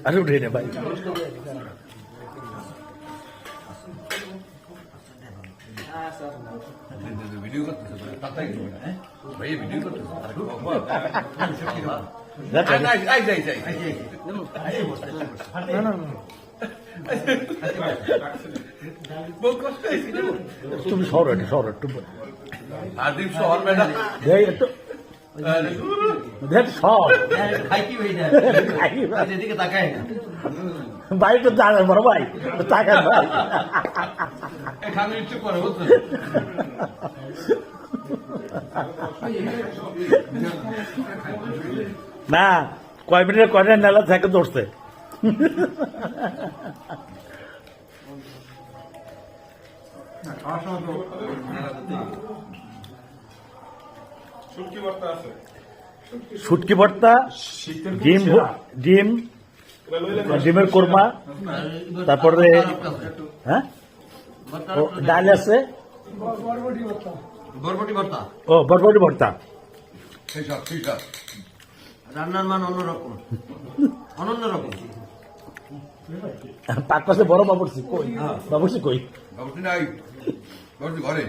আরো উঠে নে ভাই। ভিডিও করতেছে ভাই, ভিডিও করতেছে তুমি সর একটু আদিম শহর ম্যাডাম একটু দেখ সর এদিকে তাকায় না। ভাই তো জানেন বড় ভাই টাকা ভাই এখানে একটু করে বুঝছেন। না কয় মিনিটের কয়টা নেলা থেকে ধরছে। শুটকি ভর্তা, ডিমের কোরমা, তারপরে হ্যাঁ ডাল আছে, বরবটি ভর্তা। ও বরবটি ভর্তা। সেই সব রান্নার মান অন্যরকম, অনন্য রকম। পাক পাশে বড় বাবুর্চি কই, বাবুর্চি কই? বাবুটি নাই, বাবুটি ঘরে।